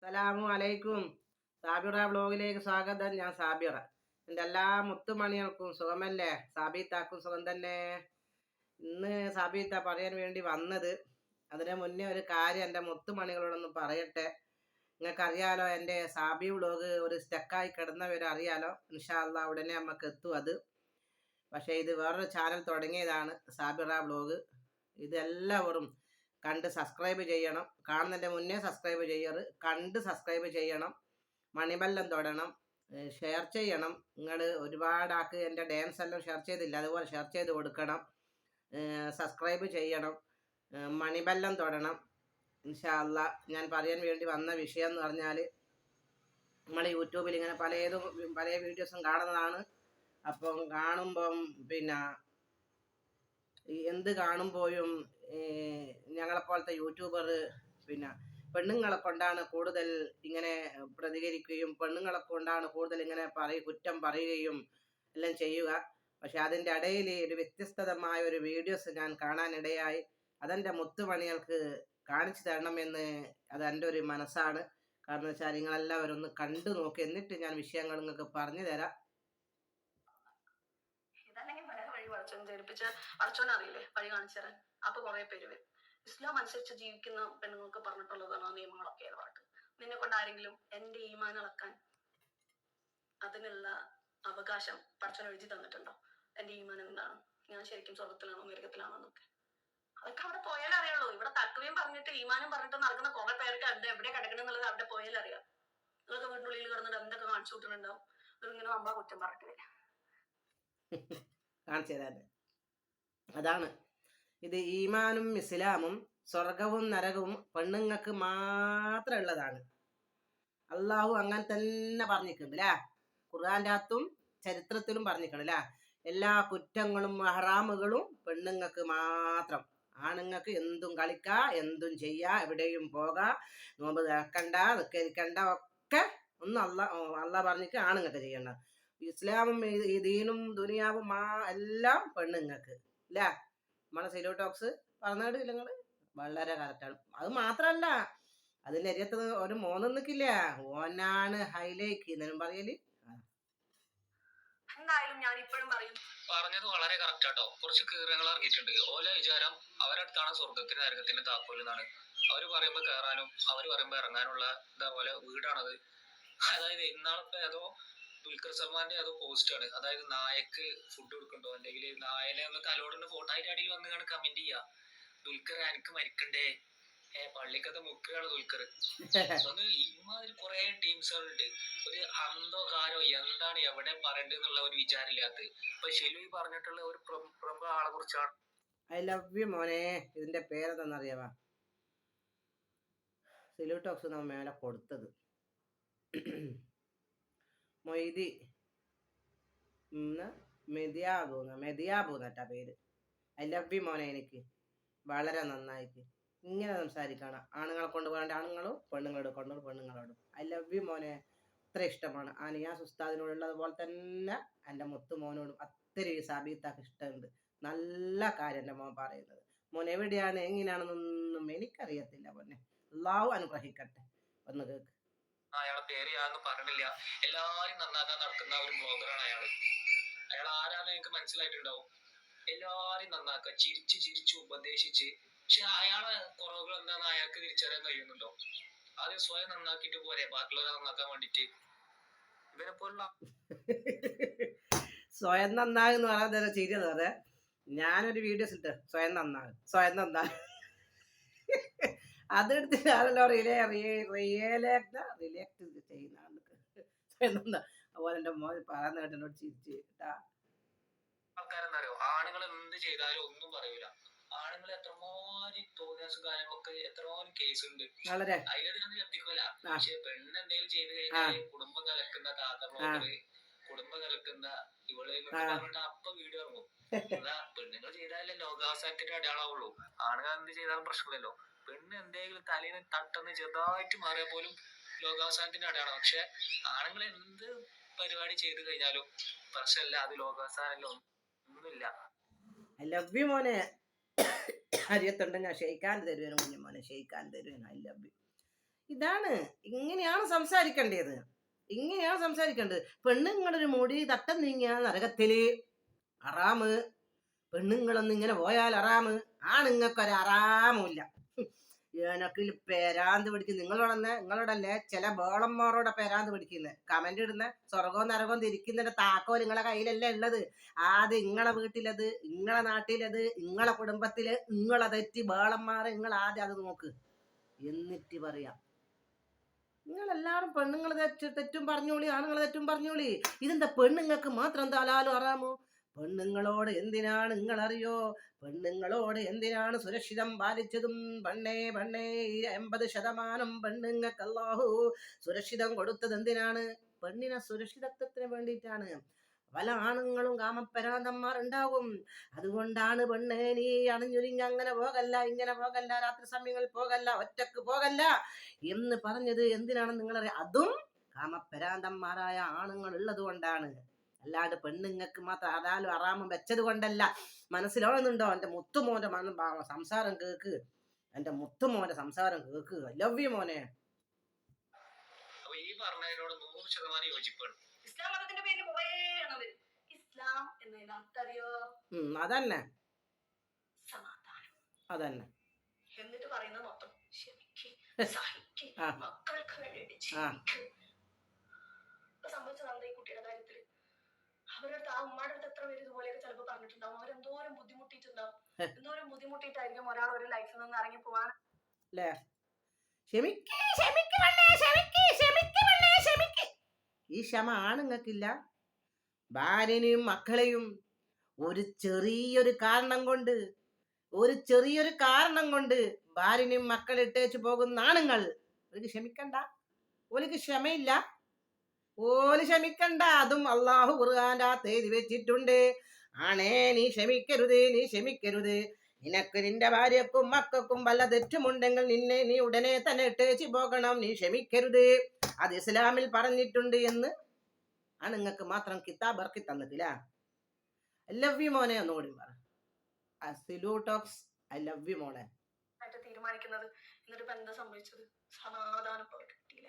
അസ്സലാമു അലൈക്കും. സാബിറ വ്ലോഗിലേക്ക് സ്വാഗതം. ഞാൻ സാബിറ. എൻ്റെ എല്ലാ മുത്തുമണികൾക്കും സുഖമല്ലേ? സാബിത്താക്കും സുഖം തന്നെ. ഇന്ന് സാബിത്ത പറയാൻ വേണ്ടി വന്നത്, അതിന് മുന്നേ ഒരു കാര്യം എൻ്റെ മുത്തുമണികളോടൊന്ന് പറയട്ടെ. നിങ്ങൾക്കറിയാലോ, എൻ്റെ സാബി വ്ലോഗ് ഒരു സ്റ്റക്കായി കിടന്നവരറിയാലോ. ഇൻഷാ അല്ലാഹ് ഉടനെ നമുക്ക് എത്തും അത്. പക്ഷേ ഇത് വേറൊരു ചാനൽ തുടങ്ങിയതാണ്, സാബിറ വ്ലോഗ്. ഇതെല്ലാവരും കണ്ട് സബ്സ്ക്രൈബ് ചെയ്യണം. കാണുന്നതിൻ്റെ മുന്നേ സബ്സ്ക്രൈബ് ചെയ്യാറ്, കണ്ട് സബ്സ്ക്രൈബ് ചെയ്യണം. മണിബെല്ലം തൊടണം, ഷെയർ ചെയ്യണം. നിങ്ങൾ ഒരുപാടാക്ക് എൻ്റെ ഡാൻസ് എല്ലാം ഷെയർ ചെയ്തില്ല, അതുപോലെ ഷെയർ ചെയ്ത് കൊടുക്കണം. സബ്സ്ക്രൈബ് ചെയ്യണം, മണിബെല്ലം തൊടണം. ഇൻഷാ അല്ലാഹ് ഞാൻ പറയാൻ വേണ്ടി വന്ന വിഷയം എന്ന് പറഞ്ഞാൽ, നമ്മൾ യൂട്യൂബിൽ ഇങ്ങനെ പല വീഡിയോസും കാണുന്നതാണ്. അപ്പം കാണുമ്പം എന്ത് കാണുമ്പോഴും ഞങ്ങളെപ്പോലത്തെ യൂട്യൂബർ പെണ്ണുങ്ങളെ കൊണ്ടാണ് കൂടുതൽ ഇങ്ങനെ പ്രതികരിക്കുകയും പെണ്ണുങ്ങളെ കൊണ്ടാണ് കൂടുതൽ ഇങ്ങനെ കുറ്റം പറയുകയും എല്ലാം ചെയ്യുക. പക്ഷെ അതിൻ്റെ ഇടയിൽ ഒരു വ്യത്യസ്തമായ ഒരു വീഡിയോസ് ഞാൻ കാണാനിടയായി. അതെൻ്റെ മുത്തുമണികൾക്ക് കാണിച്ചു തരണമെന്ന് അതെൻ്റെ ഒരു മനസ്സാണ്. കാരണം വെച്ചാൽ നിങ്ങളെല്ലാവരും ഒന്ന് കണ്ടു നോക്കി, എന്നിട്ട് ഞാൻ വിഷയങ്ങൾ നിങ്ങൾക്ക് പറഞ്ഞു തരാം. അറിയില്ലേ വഴി കാണിച്ചു തരാൻ. അപ്പൊ കുറെ പേര് വരും. ഇസ്ലാം അനുസരിച്ച് ജീവിക്കുന്ന പെണ്ണുങ്ങൾക്ക് പറഞ്ഞിട്ടുള്ളതാണ് ആ നിയമങ്ങളൊക്കെ ഏതായിട്ട്. നിന്നെ കൊണ്ട് ആരെങ്കിലും എന്റെ ഈമാൻ ഇളക്കാൻ അതിനുള്ള അവകാശം പടച്ചോൻ എഴുതി തന്നിട്ടുണ്ടോ? എന്റെ ഈമാൻ എന്താണ്, ഞാൻ ശരിക്കും സ്വർഗത്തിലാണോ നരകത്തിലാണോ എന്നൊക്കെ അതൊക്കെ അവിടെ പോയാലേ അറിയുള്ളൂ. ഇവിടെ തക്കവയും പറഞ്ഞിട്ട് ഈമാനും പറഞ്ഞിട്ട് നടക്കുന്ന കുറെ പേർക്ക് അത് എവിടെ കിടക്കണം എന്നുള്ളത് അവിടെ പോയാലേ അറിയാം. നിങ്ങളൊക്കെ വീട്ടിനുള്ളിൽ കിടന്നിട്ട് എന്തൊക്കെ കാണിച്ചു കൂട്ടുന്നുണ്ടാവും. ഇങ്ങനെ നമ്മളെ കുറ്റം പറഞ്ഞിട്ട് വരാം. കാണിച്ചു തരാൻ അതാണ് ഇത്. ഈമാനും ഇസ്ലാമും സ്വർഗവും നരകവും പെണ്ണുങ്ങൾക്ക് മാത്രം ഉള്ളതാണ്. അള്ളാഹു അങ്ങനെ തന്നെ പറഞ്ഞിട്ടുണ്ട് അല്ലേ? ഖുർആൻ്റെ അകത്തും ചരിത്രത്തിലും പറഞ്ഞിട്ടുണ്ട് അല്ലേ? എല്ലാ കുറ്റങ്ങളും ഹറാമുകളും പെണ്ണുങ്ങൾക്ക് മാത്രം. ആണുങ്ങൾക്ക് എന്തും കളിക്കാം, എന്തും ചെയ്യാം, എവിടെയും പോകാം, നോമ്പ് നിൽക്കണ്ട, നിൽക്കരിക്കണ്ട, ഒക്കെ ഒന്നും അള്ളാഹ് പറഞ്ഞിട്ട് ആണുങ്ങൾക്ക് ചെയ്യണ്ട. ഇസ്ലാമും ഈ ദീനും ദുനിയാവും എല്ലാം പെണ്ണുങ്ങൾക്ക് അല്ലേ? നമ്മളെ സിലോ ടോക്സ് പറഞ്ഞിട്ട് നിങ്ങൾ വളരെ കറക്റ്റാണ്. അത് മാത്രമല്ല, അതിൻ്റെ അരിയത്ത് ഒരു മോനും നിൽക്കില്ല, ഓനാണ് ഹൈലൈറ്റ് എന്നും പറയല്. എന്തായാലും ഞാൻ ഇപ്പോഴും പറയും, പറഞ്ഞത് വളരെ കറക്റ്റ് ആട്ടോ. കുറച്ച് കീറങ്ങൾ ഇറങ്ങിയിട്ടുണ്ട്. ഓല വിചാരം അവരടുത്താണ് സ്വർഗത്തിന് നരകത്തിന്റെ താക്കോൽ എന്നാണ്. അവര് പറയുമ്പോ കയറാനും അവര് പറയുമ്പോ ഇറങ്ങാനുള്ള ഇതേപോലെ വീടാണത്. അതായത് ഇന്നാളിപ്പോ ഏതോ ദുൽഖർ സൽമാന്റെ ഏതോ പോസ്റ്റ് ആണ്. അതായത് നായക്ക് ഫുഡ് കൊടുക്കണ്ടോ, അല്ലെങ്കിൽ നായനെ ഒന്ന് തലോടുന്ന ഫോട്ടോ അതിന്റെ അടിയിൽ വന്ന് കമന്റ് ചെയ്യാ, ദുൽഖർ എനിക്ക് മരിക്കണ്ടേ, പള്ളിക്കത്തെ മുക്കുകയാണ് ദുൽഖർ. ഒന്ന് ഇമാതിരി കുറെ ടീംസുകളുണ്ട്. ഒരു അന്തോ കാരോ എന്താണ് എവിടെ പറയണ്ടെന്നുള്ള ഒരു വിചാരമില്ലാത്ത. ഇപ്പൊ ഷെലു പറഞ്ഞിട്ടുള്ള ഒരു പ്രമുഖ ആളെ കുറിച്ചാണ്. ഐ ലവ് യു മോനെ. ഇതിന്റെ പേരെന്താണെന്നറിയാവാ? സിലു ടോക്സ് നമ്മ മേലെ കൊടുത്തത് മൊയ്തി മെതിയാബു എന്നിട്ടാ പേര്. ഐ ലവ് യു മോനെ. എനിക്ക് വളരെ നന്നായിട്ട് ഇങ്ങനെ സംസാരിക്കണം. ആണുങ്ങളെ കൊണ്ട് പോകേണ്ട ആണുങ്ങളും, പെണ്ണുങ്ങളോട് കൊണ്ടുപോകും പെണ്ണുങ്ങളോടും. ഐ ലവ് യു മോനെ. അത്ര ഇഷ്ടമാണ്. ആ നിയാസ് ഉസ്താദിനോടുള്ളതുപോലെ തന്നെ എൻ്റെ മുത്തു മോനോടും അത്രയും ഈ സാബിത്താക്ക് ഇഷ്ടമുണ്ട്. നല്ല കാര്യം എൻ്റെ മോൻ പറയുന്നത്. മോൻ എവിടെയാണ് എങ്ങനെയാണെന്നൊന്നും എനിക്കറിയത്തില്ല. മോനെ അല്ലാഹു അനുഗ്രഹിക്കട്ടെ. ഒന്ന് കേൾക്ക്. അയാളെ പേര് ഞാനൊന്നും പറഞ്ഞില്ല. എല്ലാരും നന്നാക്കാൻ നടക്കുന്ന ഒരു ബ്ലോഗറാണ് അയാള്. അയാൾ ആരാന്ന് എനിക്ക് മനസ്സിലായിട്ടുണ്ടാവും. എല്ലാരും നന്നാക്കുക, ചിരിച്ച് ഉപദേശിച്ച്. പക്ഷെ അയാളെ കുറവുകൾ എന്താന്ന് അയാൾക്ക് തിരിച്ചറിയാൻ കഴിയുന്നുണ്ടോ? ആദ്യം സ്വയം നന്നാക്കിയിട്ട് പോരെ ബാക്കിയുള്ളവരെ നന്നാക്കാൻ വേണ്ടിട്ട്. ഇവരെ പോലുള്ള സ്വയം നന്നാകുന്ന പറയാൻ ശരിയെന്ന് പറയാ. ഞാനൊരു വീഡിയോസ് ഇട്ട് സ്വയം നന്നാകും അതെടുത്തിട്ട് ആണല്ലോ റിയാക്ട് ചെയ്യുന്ന അതുപോലെ എൻ്റെ മോൻ പറയുന്ന കേട്ടോട് ചിരിച്ച് കേട്ടാ. ആൾക്കാരെന്നറിയോ, ആണുങ്ങൾ എന്ത് ചെയ്താലും ഒന്നും പറയൂല. ആണുങ്ങൾ എത്രമാതിരി തോന്നിയാസും കാര്യങ്ങളൊക്കെ എത്രമാതിരി കേസ് ഉണ്ട്. അതിലെതിരൊന്നും എത്തിക്കൂല. പക്ഷെ പെണ്ണ് എന്തെങ്കിലും ചെയ്ത് കഴിഞ്ഞാൽ കുടുംബം കലക്കുന്ന താത്ത ബ്ലോഗറ്, കുടുംബം കലക്കുന്ന ഇവള് പറഞ്ഞിട്ട് അപ്പൊ വീഡിയോ ഇറങ്ങും. എന്താ പെണ്ണുങ്ങൾ ചെയ്താലേ ലോകാവസാനത്തിന്റെ അടയാളാവുള്ളൂ. ആണുങ്ങൾ എന്ത് ചെയ്താലും പ്രശ്നമില്ലല്ലോ. പെണ്ണ് എന്തെങ്കിലും തലേന്ന് തട്ടെന്ന് ചെറുതായിട്ട് മാറിയ പോലും ലോകാവസാനത്തിന്റെ അടയാളം. പക്ഷെ ആണുങ്ങൾ എന്ത് പരിപാടി ചെയ്തു കഴിഞ്ഞാലും പ്രശ്നമില്ല, അത് ലോകാവസാനല്ലോ ഒന്നുമില്ല. ഐ ലവ് യു മോനെ. അരിയത്തുണ്ട് ഞാൻ ഷെയ്ക്കാൻ തരുവേനും കുഞ്ഞു മോനെ, ഷെയ്ക്കാൻ തരുവേനും. I love you. ഇതാണ്, ഇങ്ങനെയാണ് സംസാരിക്കേണ്ടത്, ഇങ്ങനെയാണ് സംസാരിക്കേണ്ടത്. പെണ്ണുങ്ങളൊരു മുടി തട്ടം നീങ്ങിയ നരകത്തില് അറാമ്, പെണ്ണുങ്ങളൊന്നും ഇങ്ങനെ പോയാൽ അറാമ്, ആണുങ്ങൾക്കൊരു അറാമുമില്ല. എനക്ക് പേരാന്ത് പിടിക്കും. നിങ്ങളോടല്ലേ ചില ബോളന്മാരോടെ പേരാന്ത് പിടിക്കുന്നത്, കമന്റ് ഇടുന്ന സ്വർഗവും നരകവും തിരിക്കുന്നതിന്റെ താക്കോൽ നിങ്ങളെ കയ്യിലല്ലേ ഉള്ളത്. ആദ്യം നിങ്ങളെ വീട്ടിലത്, നിങ്ങളെ നാട്ടിലത്, നിങ്ങളെ കുടുംബത്തില് നിങ്ങളെ തെറ്റി ബോളന്മാരെ നിങ്ങൾ ആദ്യം അത് നോക്ക്, എന്നിട്ട് പറയാം. നിങ്ങളെല്ലാരും പെണ്ണുങ്ങൾ തെറ്റും പറഞ്ഞോളി, ആണുങ്ങൾ തെറ്റും പറഞ്ഞോളി. ഇതെന്താ പെണ്ണുങ്ങൾക്ക് മാത്രം എന്താ ഹലാലും ഹറാമോ? പെണ്ണുങ്ങളോട് എന്തിനാണ് നിങ്ങൾ അറിയോ? പെണ്ണുങ്ങളോട് എന്തിനാണ് സുരക്ഷിതം പാലിച്ചതും? പണ്ണേ 80% പെണ്ണുങ്ങൾക്ക് അല്ലാഹു സുരക്ഷിതം കൊടുത്തത് എന്തിനാണ്? പെണ്ണിനെ സുരക്ഷിതത്വത്തിന് വേണ്ടിയിട്ടാണ്. പല ആണുങ്ങളും കാമപ്പരാന്തന്മാർ ഉണ്ടാകും. അതുകൊണ്ടാണ് പെണ്ണേ നീ അണിഞ്ഞൊരിഞ്ഞ് അങ്ങനെ പോകല്ല, ഇങ്ങനെ പോകല്ല, രാത്രി സമയങ്ങളിൽ പോകല്ല, ഒറ്റക്ക് പോകല്ല എന്ന് പറഞ്ഞത് എന്തിനാണെന്ന് നിങ്ങളറിയാം? അതും കാമപ്പരാന്തന്മാരായ ആണുങ്ങൾ ഉള്ളത് കൊണ്ടാണ്, അല്ലാണ്ട് പെണ്ണുങ്ങൾക്ക് മാത്രം ഹലാലും ഹറാമും വെച്ചത് കൊണ്ടല്ല. മനസ്സിലാവുന്നുണ്ടോ? എന്റെ മുത്തുമോന്റെ സംസാരം കേക്ക്, എന്റെ മുത്തുമോന്റെ സംസാരം കേക്ക്. ലവ് യു മോനെ. അപ്പൊ ഈ പറഞ്ഞതിനോട് 100% യോജിപ്പാണ്. ഇസ്ലാം മതത്തിന്റെ പേരിൽ കുറേ എണ്ണം വരും. ഇസ്ലാം എന്നതിന് അർത്ഥറിയോ? അതന്നെ, സമാധാനം. അതന്നെ. എന്നിട്ട് പറയുന്നത് മൊത്തം ക്ഷമിക്ക്, സഹിക്ക്, മക്കൾക്ക് വേണ്ടിയിട്ട് സംഭവിച്ചതാണ് ഈ കുട്ടിയുടെ കാര്യത്തില്. അവരടുത്ത് ആ ഉമ്മയുടെ അടുത്ത് എത്ര പേര് ഇതുപോലെയൊക്കെ ചിലപ്പോൾ പറഞ്ഞിട്ടുണ്ടാവും. അവരെന്തോരം ബുദ്ധിമുട്ടിയിട്ടുണ്ടാവും, എന്തോരം ബുദ്ധിമുട്ടിയിട്ടായിരിക്കും ഒരാൾ ഒരു ലൈഫിൽ നിന്ന് ഇറങ്ങി പോവാൻ. ഈ ക്ഷമ ആണുങ്ങൾക്കില്ല. ഭാര്യനെയും മക്കളെയും ഒരു ചെറിയൊരു കാരണം കൊണ്ട് ഭാര്യനെയും മക്കളെ ഇട്ടേച്ചു പോകുന്ന ആണുങ്ങൾ ഓർക്ക് ക്ഷമിക്കണ്ട, ഓർക്ക് ക്ഷമയില്ല, ഓല് ക്ഷമിക്കണ്ട. അതും അള്ളാഹു ഖുർആന്റെ അകത്ത് എഴുതി വെച്ചിട്ടുണ്ട്. ആണേ നീ ക്ഷമിക്കരുത്. നിനക്ക് നിന്റെ ഭാര്യക്കും മക്കൾക്കും വല്ല തെറ്റുമുണ്ടെങ്കിൽ നീ ഉടനെ തന്നെ ഇട്ടേച്ച് പോകണം, നീ ക്ഷമിക്കരുത്. അത് ഇസ്ലാമിൽ പറഞ്ഞിട്ടുണ്ട് എന്ന് ആണുങ്ങൾക്ക് മാത്രം കിതാബ് ഇറക്കി തന്നിട്ടില്ല. ഐ ലവ് യു മോനെ ഒന്നുകൂടി പറ. ഐ ലവ് യു മോളെ തീരുമാനിക്കുന്നത്. എന്നിട്ട് ഇപ്പൊ എന്താ സംഭവിച്ചത്? സമാധാനം അവർക്ക് കിട്ടിയില്ല.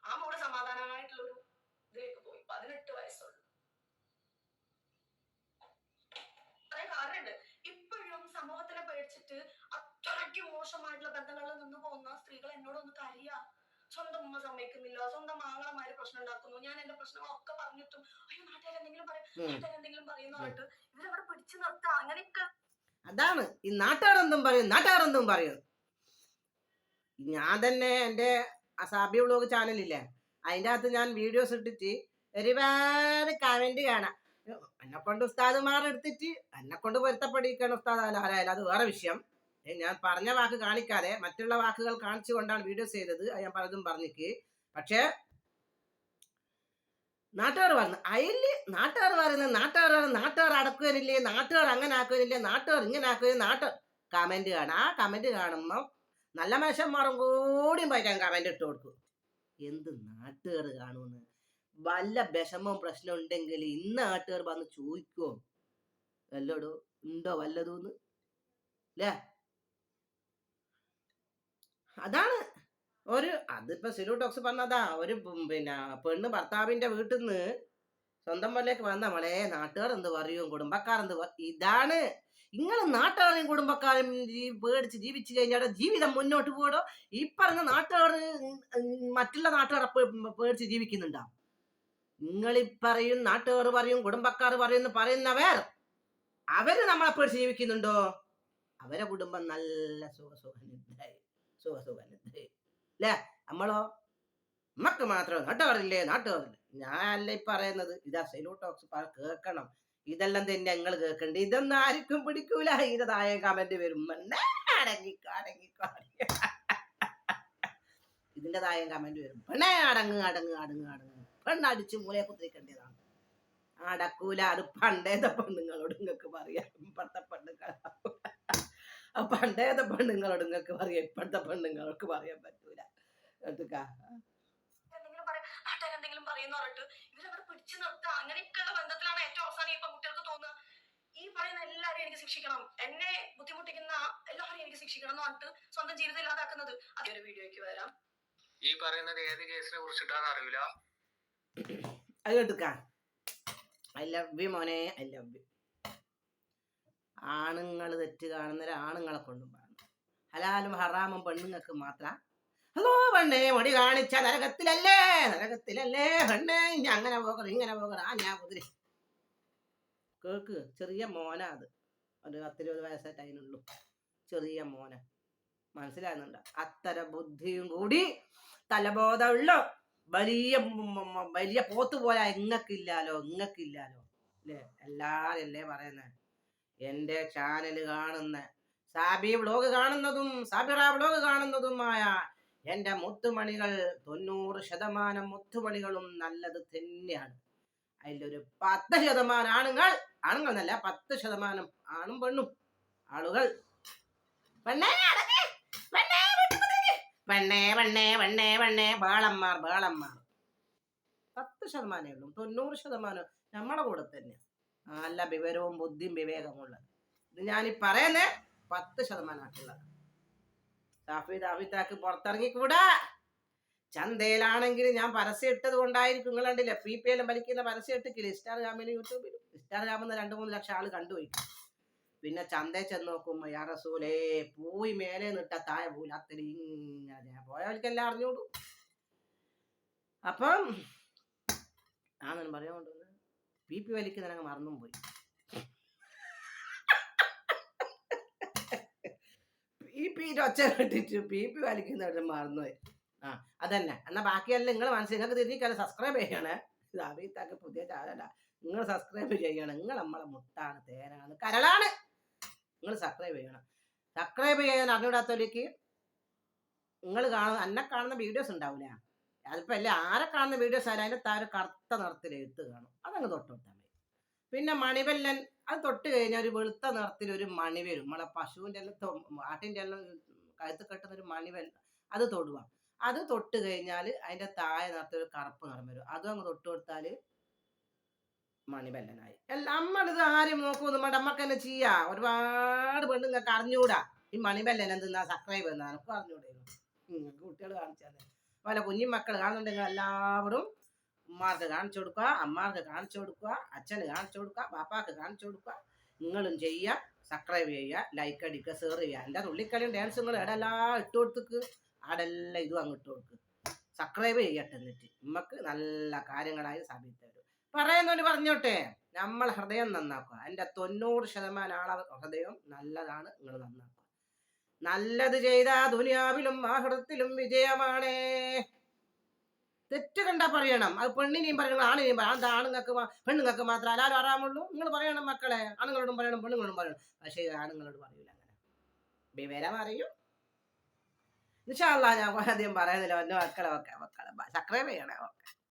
ആ മോള് സമാധാനമായിട്ടുള്ളൊരു ഇതിലേക്ക് പോയി. 18 വയസ്സുള്ളൂ. അത്രയും കാരണമുണ്ട്. ഇപ്പോഴും സമൂഹത്തിനെ പേടിച്ചിട്ട് അത്രയ്ക്ക് മോശമായിട്ടുള്ള ബന്ധങ്ങളിൽ നിന്ന് പോകുന്ന സ്ത്രീകൾ എന്നോടൊന്ന് കരയാ. സ്വന്തം ഉമ്മ സമ്മതിക്കുന്നില്ല, സ്വന്തം ആങ്ങളമാര് പ്രശ്നം ഉണ്ടാക്കുന്നു. ഞാൻ എന്റെ പ്രശ്നങ്ങളൊക്കെ പറഞ്ഞിട്ടും അയ്യോ നാട്ടുകാരെന്തെങ്കിലും പറയുന്ന പറഞ്ഞിട്ട് ഇവരവിടെ പിടിച്ചു നിർത്താം. അങ്ങനെയൊക്കെ അതാണ് ഈ നാട്ടുകാരെന്തും പറയും. ഞാൻ തന്നെ എൻ്റെ അസാബി വ്ലോഗ് ചാനലില്ലേ, അതിൻ്റെ അകത്ത് ഞാൻ വീഡിയോസ് ഇട്ടിട്ട് ഒരുപാട് കമന്റ് കാണാം. എന്നെ കൊണ്ട് ഉസ്താദുമാർ എടുത്തിട്ട് എന്നെ കൊണ്ട് പൊരുത്തപ്പെടിക്കണം ഉസ്താദ് ആരായാലും അത് വേറെ വിഷയം. ഞാൻ പറഞ്ഞ വാക്ക് കാണിക്കാതെ മറ്റുള്ള വാക്കുകൾ കാണിച്ചു കൊണ്ടാണ് വീഡിയോസ് ചെയ്തത്. ഞാൻ പലതും പറഞ്ഞിക്ക്. പക്ഷേ നാട്ടുകാർ പറയുന്നത് നാട്ടുകാർ അടക്കുവരില്ലേ, നാട്ടുകാർ അങ്ങനെ ആക്കുവരില്ലേ, നാട്ടുകാർ ഇങ്ങനെ ആക്കുവരില്ല, കമന്റ് കാണാം. ആ കമന്റ് കാണുമ്പോൾ നല്ല മനുഷ്യന്മാരും കൂടിയും പോയിട്ടാൻ കമന്റ് ഇട്ട് കൊടുക്കും. എന്ത് നാട്ടുകാർ കാണുമെന്ന് വല്ല വിഷമവും പ്രശ്നം ഉണ്ടെങ്കിൽ ഇന്ന നാട്ടുകാർ വന്ന് ചോദിക്കുമോ വല്ലോടോ ഉണ്ടോ വല്ലതൂന്ന് അല്ലേ? അതാണ് അതിപ്പോ സിലു ടോക്സ് പറഞ്ഞതാ. ഒരു പെണ്ണ് ഭർത്താവിന്റെ വീട്ടിൽ നിന്ന് സ്വന്തം പോലേക്ക് വന്ന മോളെ നാട്ടുകാർ എന്ത് പറയും, കുടുംബക്കാർ എന്ത് ഇതാണ്. നിങ്ങൾ നാട്ടുകാരെയും കുടുംബക്കാരും പേടിച്ച് ജീവിച്ചു കഴിഞ്ഞാൽ ജീവിതം മുന്നോട്ട് പോകടോ. ഈ പറഞ്ഞ നാട്ടുകാർ മറ്റുള്ള നാട്ടുകാരെ പേടിച്ച് ജീവിക്കുന്നുണ്ടോ? നിങ്ങളീ പറയും നാട്ടുകാർ പറയും കുടുംബക്കാർ പറയുന്നവർ അവര് നമ്മളെ പേടിച്ച് ജീവിക്കുന്നുണ്ടോ? അവരെ കുടുംബം നല്ല സുഖസുഖനിദ്രായി അല്ലേ? നമ്മളോ നമ്മക്ക് മാത്രം നാട്ടുകാരില്ലേ. ഞാൻ അല്ല ഈ പറയുന്നത്. ഇതാ സെലൂ ടോക്സ് കേൾക്കണം. ഇതെല്ലാം തന്നെ നിങ്ങൾ കേൾക്കണ്ട. ഇതൊന്നും ആർക്കും പിടിക്കൂല. ഇതിന്റെ താഴെ കമന്റ് വരും ഇതിന്റെ താഴെ കമന്റ് വരും പെണ്ണേ അടങ്ങ് പെണ്ണടിച്ച് മൂലയെ കുത്തിരിക്കേണ്ടതാണ്. അടക്കൂല. അത് പണ്ടേത്തെ പെണ്ണുങ്ങളോട് നിങ്ങൾക്ക് പറയാം. ഇപ്പോഴത്തെ പെണ്ണുങ്ങളോട് നിങ്ങൾക്ക് പറയാം. ഇപ്പോഴത്തെ പെണ്ണുങ്ങൾക്ക് പറയാൻ പറ്റൂല. നാട്ടുകാരെന്തെങ്കിലും പറയുന്ന പറഞ്ഞിട്ട് ഇവരവിടെ പിടിച്ചു നിർത്താം. അങ്ങനെയൊക്കെയുള്ള ബന്ധത്തിലാണ് ഏറ്റവും അവസാനം ഈ പെൺകുട്ടികൾക്ക് തോന്നുക ഈ പറയുന്ന എല്ലാവരെയും എനിക്ക് ശിക്ഷിക്കണം, എന്നെ ബുദ്ധിമുട്ടിക്കുന്ന എല്ലാവരെയും എനിക്ക് ശിക്ഷിക്കണം എന്ന് പറഞ്ഞിട്ട് സ്വന്തം ജീവിതം ഇല്ലാതാക്കുന്നത്. അതൊരു വീഡിയോയ്ക്ക് വരാം. ഈ പറയുന്നത് ഏത് കേസിനെ കുറിച്ചിട്ടാന്ന് അറിയില്ല. അത് കേട്ടുക്കാ. ഐ ലവ് യു മോനെ, ഐ ലവ് യു. ആണുങ്ങൾ തെറ്റ് കാണുന്നവരെ ആണുങ്ങളെ കൊണ്ടും പറഞ്ഞു. ഹലാലും ഹറാമും പെണ്ണുങ്ങൾക്ക് മാത്രം. ഹലോ പെണ്ണേ, മടി കാണിച്ച നരകത്തിലല്ലേ, നരകത്തിലല്ലേ പെണ്ണേ, ഇനി അങ്ങനെ പോകണം ഇങ്ങനെ പോകണം. ആ ഞാൻ കുതിരി കേക്ക്. ചെറിയ മോനാ അത്, ഒരു 10-20 വയസ്സായിട്ട് അതിനുള്ളൂ. ചെറിയ മോന, മനസ്സിലാകുന്നുണ്ട്. അത്തര ബുദ്ധിയും കൂടി തലബോധമുള്ള വലിയ പോത്ത് പോലെ ഇങ്ങക്കില്ലാലോ അല്ലേ? എല്ലാരും അല്ലേ പറയുന്നത്. എൻ്റെ ചാനൽ കാണുന്ന സാബി വ്ലോഗ് കാണുന്നതും സാബിറ വ്ലോഗ് കാണുന്നതുമായ എൻ്റെ മുത്തുമണികൾ 90% മുത്തുമണികളും നല്ലത് തന്നെയാണ്. അതിലൊരു 10% ആണുങ്ങൾ എന്നല്ല, 10% ആണും പെണ്ണും ആളുകൾ ബാളന്മാർ 10% ഉള്ളൂ. 90% നമ്മളെ കൂടെ തന്നെ നല്ല വിവരവും ബുദ്ധിയും വിവേകമുള്ളത്. ഇത് ഞാനീ പറയുന്നേ 10% ആക്കുള്ളത്. സാഫിത്താക്ക് പുറത്തിറങ്ങിക്കൂടാ. ചന്തയിലാണെങ്കിൽ ഞാൻ പരസ്യം ഇട്ടത് കൊണ്ടായിരിക്കും. നിങ്ങൾ കണ്ടില്ലേ, PPL വലിക്കുന്ന പരസ്യം ഇട്ടിക്കില്ല ഇൻസ്റ്റാഗ്രാമിലും യൂട്യൂബിലും. ഇൻസ്റ്റാഗ്രാമിൽ നിന്ന് 2-3 ലക്ഷം ആള് കണ്ടുപോയിക്കും. പിന്നെ ചന്തയിൽ ചെന്ന് നോക്കുമ്പോ യാ റസൂലേ, പോയി മേലെ നിട്ട താഴെ പോലും അത്തരി ഇങ്ങനെ പോയവർക്കെല്ലാം അറിഞ്ഞോളൂ. അപ്പം ആണെന്ന് പറയാൻ കൊണ്ടുവന്ന് PP വലിക്കുന്നതിനങ്ങ് മറന്നും പോയി. PP ഒച്ച കെട്ടിട്ട് PP വലിക്കുന്നവരുടെ മറന്നുപോയി. അതന്നെ. എന്നാ ബാക്കിയെല്ലാം നിങ്ങൾ മനസ്സിൽ നിങ്ങൾക്ക് തിരിഞ്ഞിക്കാതെ സബ്സ്ക്രൈബ് ചെയ്യണേ. സാബിത്താക്ക് പുതിയ ചാനല, നിങ്ങൾ സബ്സ്ക്രൈബ് ചെയ്യണം. നിങ്ങൾ നമ്മളെ മുത്താണ്, തേനാണ്, കരളാണ്. നിങ്ങൾ സബ്സ്ക്രൈബ് ചെയ്യണം. സബ്സ്ക്രൈബ് ചെയ്യാൻ അറിഞ്ഞൂടാത്തവർക്ക് നിങ്ങൾ എന്നെ കാണുന്ന വീഡിയോസ് ഉണ്ടാവില്ല. അതിപ്പോൾ അല്ലേ ആരെ കാണുന്ന വീഡിയോസ് ആയാലും അതിൻ്റെ താഴെ കറുത്ത നിറത്തിൽ എഴുത്ത് കാണും. അതങ്ങ് തൊട്ടുകൊടുത്താൽ മതി. പിന്നെ മണിവല്ലൻ, അത് തൊട്ട് കഴിഞ്ഞാൽ ഒരു വെളുത്ത നിറത്തിൽ ഒരു മണി വരും. നമ്മളെ പശുവിൻ്റെ എല്ലാം ആട്ടിൻ്റെ എല്ലാം കഴുത്ത് കെട്ടുന്ന ഒരു മണിവല്ല, അത് തൊടുക. അത് തൊട്ട് കഴിഞ്ഞാൽ അതിൻ്റെ താഴെ നിറത്തിൽ ഒരു കറുപ്പ് നിറം വരും. അതും അങ്ങ് തൊട്ട് കൊടുത്താൽ മണിവല്ലനായി. നമ്മളിത് ആരും നോക്കുമെന്ന് നമ്മൾക്ക് തന്നെ ചെയ്യാം. ഒരുപാട് പെണ്ണുങ്ങൾക്ക് അറിഞ്ഞൂടാ ഈ മണിവല്ലൻ എന്തെന്നാ സബ്സ്ക്രൈബ് ചെയ്യുന്ന. എനിക്ക് അറിഞ്ഞൂടെ, കുട്ടികൾ കാണിച്ചാൽ പല കുഞ്ഞു മക്കൾ കാണുന്നുണ്ടെങ്കിൽ എല്ലാവരും ഉമ്മാർക്ക് കാണിച്ചു കൊടുക്കുക, അമ്മാർക്ക് കാണിച്ചു കൊടുക്കുക, അച്ഛന് കാണിച്ചു കൊടുക്കുക, പാപ്പാക്ക് കാണിച്ചു കൊടുക്കുക. നിങ്ങളും ചെയ്യുക, സബ്സ്ക്രൈബ് ചെയ്യുക, ലൈക്ക് അടിക്കുക, ഷെയർ ചെയ്യുക. എൻ്റെ തുള്ളിക്കളിയും ഡാൻസും നിങ്ങൾ എവിടെല്ലാം ഇട്ട് കൊടുത്തേക്ക് അവിടെല്ലാം ഇതും അങ്ങ് ഇട്ട് കൊടുക്കുക. സബ്സ്ക്രൈബ് ചെയ്യട്ടെ. എന്നിട്ട് നമുക്ക് നല്ല കാര്യങ്ങളായി സാബിത്ത് തരും. പറയുന്നവര് പറഞ്ഞോട്ടെ, നമ്മൾ ഹൃദയം നന്നാക്കുക. എൻ്റെ 90% ആളെ ഹൃദയം നല്ലതാണ്. നിങ്ങൾ നന്നാക്കുക. നല്ലത് ചെയ്താ ദുനിയാവിലും ആഖിറത്തിലും വിജയമാണേ. തെറ്റ് കണ്ടാ പറയണം. അത് പെണ്ണിനെയും പറയണം, ആണിനെയും പറയണം. അത് ആണുങ്ങൾക്ക് പെണ്ണുങ്ങൾക്ക് മാത്രം അലാലും അറിയാമുള്ളൂ. നിങ്ങൾ പറയണം മക്കളെ, ആണുങ്ങളോടും പറയണം, പെണ്ണുങ്ങളോടും പറയണം. പക്ഷേ ആണുങ്ങളോട് പറയൂല. അങ്ങനെ വിവരം അറിയും. ഇൻഷാ അല്ലാഹ് ഞാൻ അധികം പറയുന്നില്ല. മക്കളെ സബ്സ്ക്രൈബ് ചെയ്യണേ. ഓക്കെ.